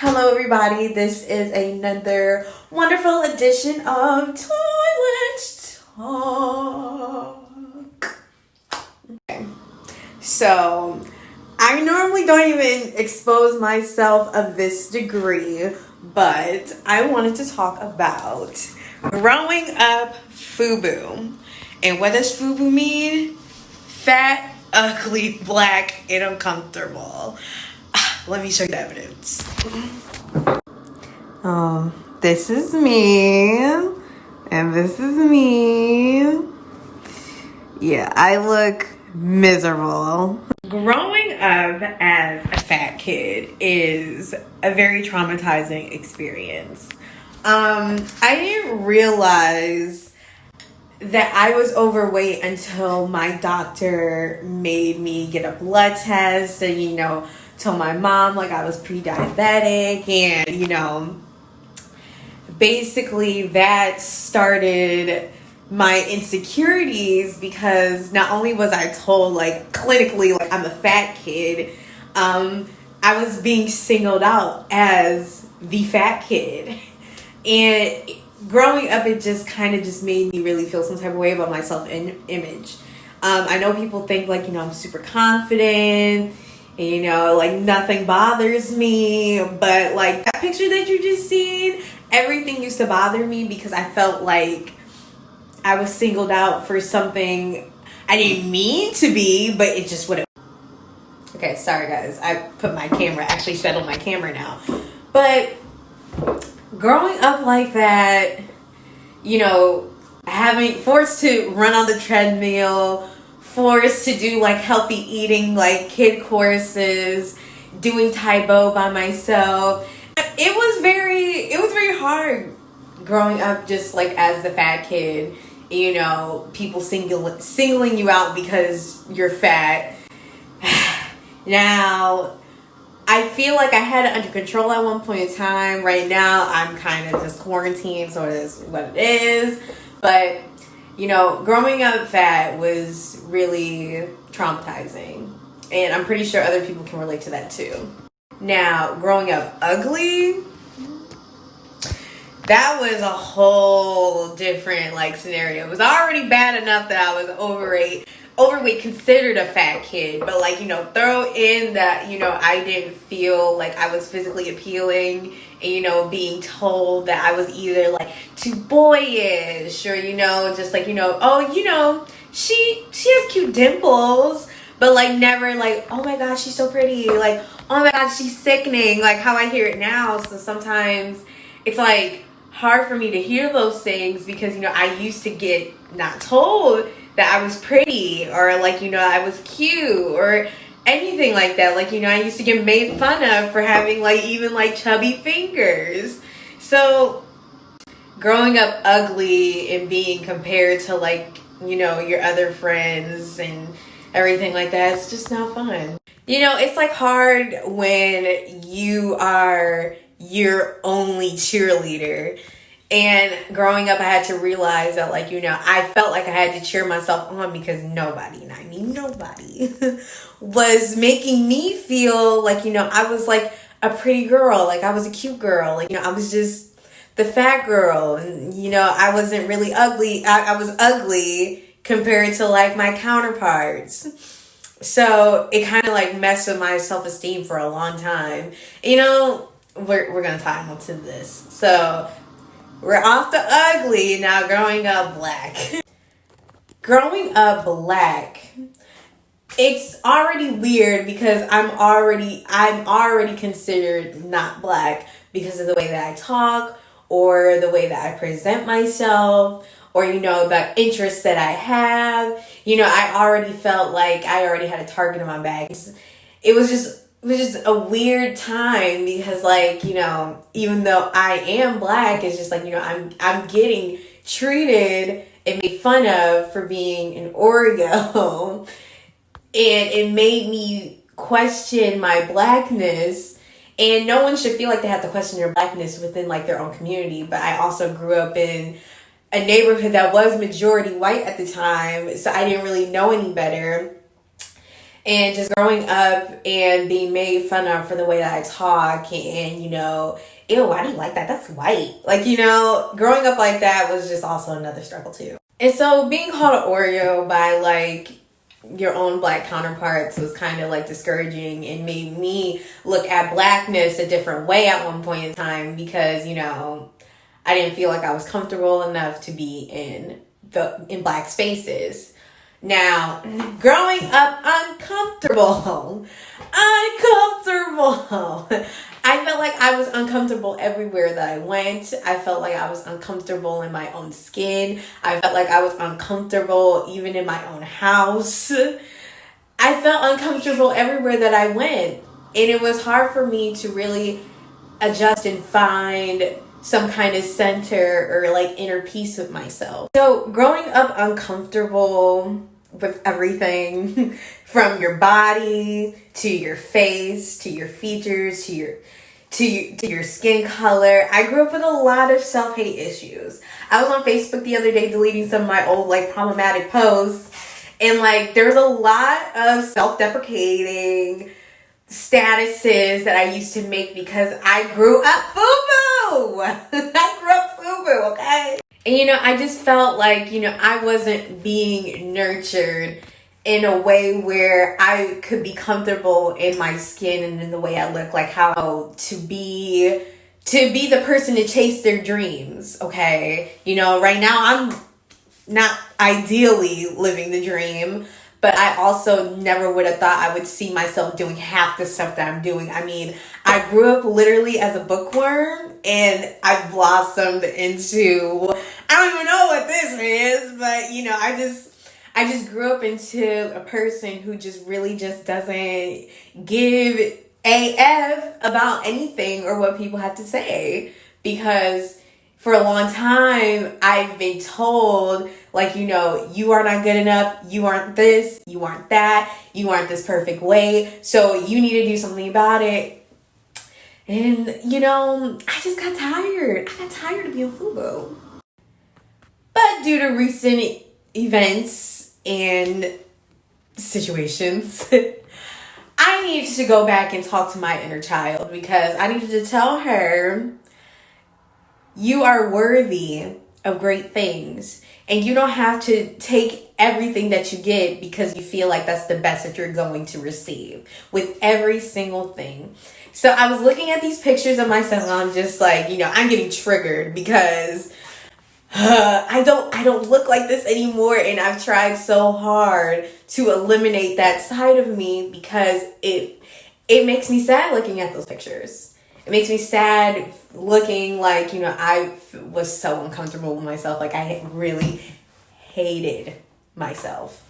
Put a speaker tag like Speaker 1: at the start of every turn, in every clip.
Speaker 1: Hello everybody, this is another wonderful edition of Toilet Talk. Okay. So, I normally don't even expose myself of this degree, but I wanted to talk about growing up F.U.B.U. And what does F.U.B.U mean? Fat, ugly, black, and uncomfortable. Let me show you the evidence. This is me. And this is me. Yeah, I look miserable. Growing up as a fat kid is a very traumatizing experience. I didn't realize that I was overweight until my doctor made me get a blood test and, told my mom like I was pre-diabetic and, basically that started my insecurities because not only was I told like clinically like I'm a fat kid, I was being singled out as the fat kid. And growing up, it just kind of just made me really feel some type of way about my self-image. I know people think like, I'm super confident and, like nothing bothers me. But like that picture that you just seen, everything used to bother me because I felt like I was singled out for something I didn't mean to be, but it just wouldn't. Okay, sorry guys. I put my camera, actually settled my camera now. But growing up like that, having forced to run on the treadmill, forced to do like healthy eating, like kid courses, doing Taebo by myself. It was very hard growing up just like as the fat kid, people singling you out because you're fat. Now, I feel like I had it under control at one point in time. Right now, I'm kind of just quarantined, so it is what it is. But, growing up fat was really traumatizing. And I'm pretty sure other people can relate to that too. Now, growing up ugly, that was a whole different scenario. It was already bad enough that I was overweight, considered a fat kid, but throw in that I didn't feel like I was physically appealing, and being told that I was either too boyish or just she has cute dimples, but never oh my gosh, she's so pretty, oh my gosh, she's sickening, how I hear it now. So sometimes it's hard for me to hear those things because I used to get not told that I was pretty or I was cute or anything like that. I used to get made fun of for having even chubby fingers. So growing up ugly and being compared to your other friends and everything like that, it's just not fun. It's hard when you are your only cheerleader. And growing up, I had to realize that, I felt like I had to cheer myself on because nobody, and I mean nobody, was making me feel I was a pretty girl, I was a cute girl, I was just the fat girl, and I wasn't really ugly. I was ugly compared to my counterparts. So it kind of messed with my self-esteem for a long time. We're gonna tie on to this. So we're off the ugly, now growing up black. Growing up black, it's already weird because I'm already considered not black because of the way that I talk or the way that I present myself or the interests that I have. I already felt like I already had a target on my back. It was just a weird time because even though I am black, it's just I'm getting treated and made fun of for being an Oreo. And it made me question my blackness. And no one should feel like they have to question their blackness within their own community. But I also grew up in a neighborhood that was majority white at the time, so I didn't really know any better. And just growing up and being made fun of for the way that I talk and, you know, ew, why do you like that? That's white. Like, you know, growing up like that was just also another struggle too. And so being called an Oreo by like your own black counterparts was kind of like discouraging and made me look at blackness a different way at one point in time because, you know, I didn't feel like I was comfortable enough to be in black spaces. Now, growing up uncomfortable, I felt like I was uncomfortable everywhere that I went. I felt like I was uncomfortable in my own skin. I felt like I was uncomfortable even in my own house. I felt uncomfortable everywhere that I went. And it was hard for me to really adjust and find some kind of center or like inner peace with myself. So growing up uncomfortable with everything from your body to your face to your features to your skin color. I grew up with a lot of self-hate issues. I was on Facebook the other day deleting some of my old like problematic posts, and like there was a lot of self-deprecating statuses that I used to make because I grew up FU.B.U. I grew up FU.B.U, okay? And, you know, I just felt like, you know, I wasn't being nurtured in a way where I could be comfortable in my skin and in the way I look, like how to be the person to chase their dreams, okay? You know, right now I'm not ideally living the dream, but I also never would have thought I would see myself doing half the stuff that I'm doing. I mean, I grew up literally as a bookworm, and I blossomed into, I don't even know what this is, but, you know, I just grew up into a person who just really just doesn't give AF about anything or what people have to say, because for a long time, I've been told, like, you know, you are not good enough, you aren't this, you aren't that, you aren't this perfect way, so you need to do something about it. And, you know, I just got tired. I got tired of being FU.B.U. But due to recent events and situations, I needed to go back and talk to my inner child because I needed to tell her, you are worthy of great things, and you don't have to take everything that you get because you feel like that's the best that you're going to receive with every single thing. So I was looking at these pictures of myself, and I'm just like, you know, I'm getting triggered because I don't look like this anymore, and I've tried so hard to eliminate that side of me because it makes me sad looking at those pictures. It makes me sad looking like, you know, I was so uncomfortable with myself. Like, I really hated myself.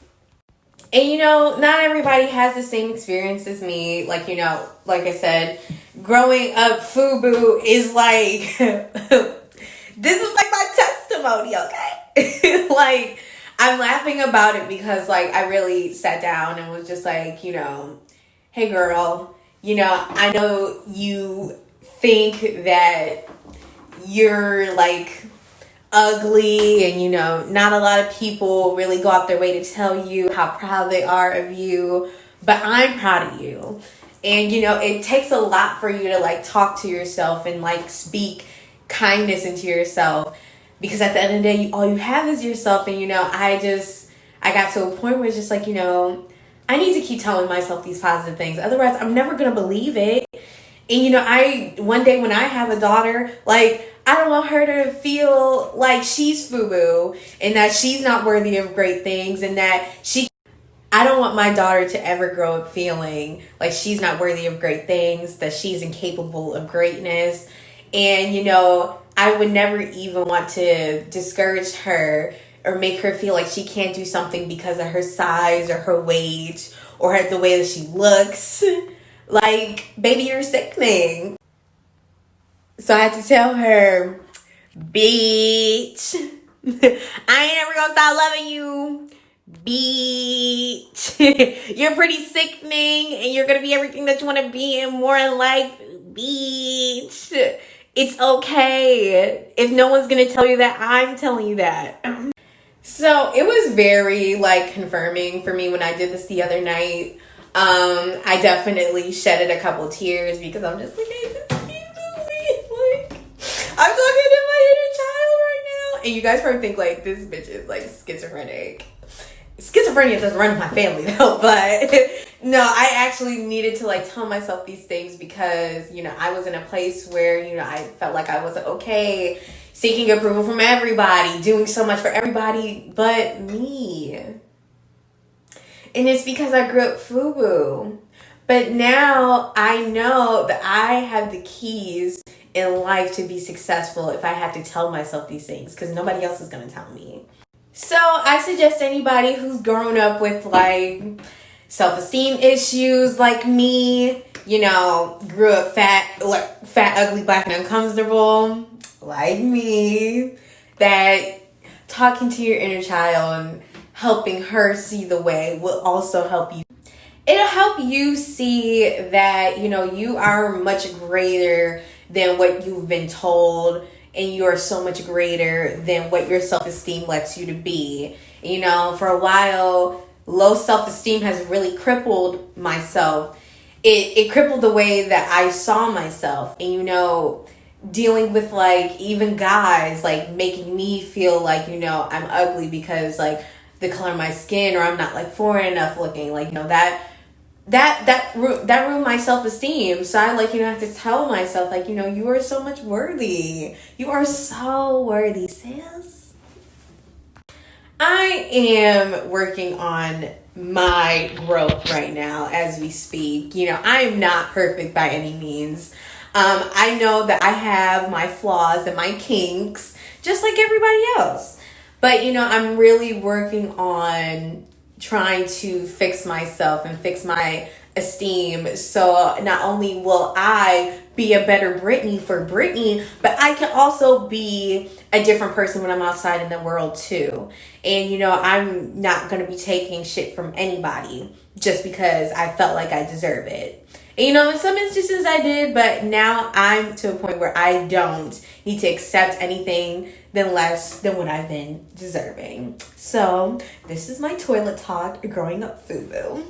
Speaker 1: And, you know, not everybody has the same experience as me. Like, you know, like I said, growing up FU.B.U is like, this is like my testimony, okay? Like, I'm laughing about it because, like, I really sat down and was just like, you know, hey, girl, you know, I know you think that you're, like, ugly and, you know, not a lot of people really go out their way to tell you how proud they are of you, but I'm proud of you. And, you know, it takes a lot for you to, like, talk to yourself and, like, speak kindness into yourself, because at the end of the day, all you have is yourself. And, you know, I got to a point where it's just like, you know, I need to keep telling myself these positive things. Otherwise, I'm never going to believe it. And, you know, one day when I have a daughter, like, I don't want her to feel like she's FU.B.U and that she's not worthy of great things, and that I don't want my daughter to ever grow up feeling like she's not worthy of great things, that she's incapable of greatness. And, you know, I would never even want to discourage her or make her feel like she can't do something because of her size or her weight or the way that she looks. Like, baby, you're sickening. So I had to tell her, bitch, I ain't ever gonna stop loving you. Bitch, you're pretty sickening and you're gonna be everything that you want to be and more in life. Bitch, it's okay. If no one's gonna tell you that, I'm telling you that. So it was very, like, confirming for me when I did this the other night. I definitely shedded a couple tears because I'm just like, hey, this is like, I'm talking to my inner child right now. And you guys probably think like this bitch is like schizophrenic. Schizophrenia doesn't run in my family though, but no, I actually needed to like tell myself these things because, you know, I was in a place where, you know, I felt like I wasn't okay, seeking approval from everybody, doing so much for everybody but me. And it's because I grew up F.U.B.U. But now I know that I have the keys in life to be successful if I have to tell myself these things because nobody else is going to tell me. So I suggest anybody who's grown up with like self-esteem issues like me, you know, grew up fat, ugly, black, and uncomfortable like me, that talking to your inner child and helping her see the way will also help you. It'll help you see that, you know, you are much greater than what you've been told, and you are so much greater than what your self-esteem lets you to be. You know, for a while, low self-esteem has really crippled myself. It crippled the way that I saw myself. And, you know, dealing with, like, even guys, like, making me feel like, you know, I'm ugly because, like, the color of my skin, or I'm not, like, foreign enough looking. Like, you know, that ruined my self-esteem. So I, like, you know, have to tell myself, like, you know, you are so much worthy. You are so worthy, sis. I am working on my growth right now as we speak. You know, I am not perfect by any means. I know that I have my flaws and my kinks, just like everybody else. But, you know, I'm really working on trying to fix myself and fix my esteem. So not only will I be a better Brittany for Brittany, but I can also be a different person when I'm outside in the world too. And, you know, I'm not going to be taking shit from anybody just because I felt like I deserve it. And, you know, in some instances I did, but now I'm to a point where I don't need to accept anything than less than what I've been deserving. So this is my toilet talk growing up F.U.B.U.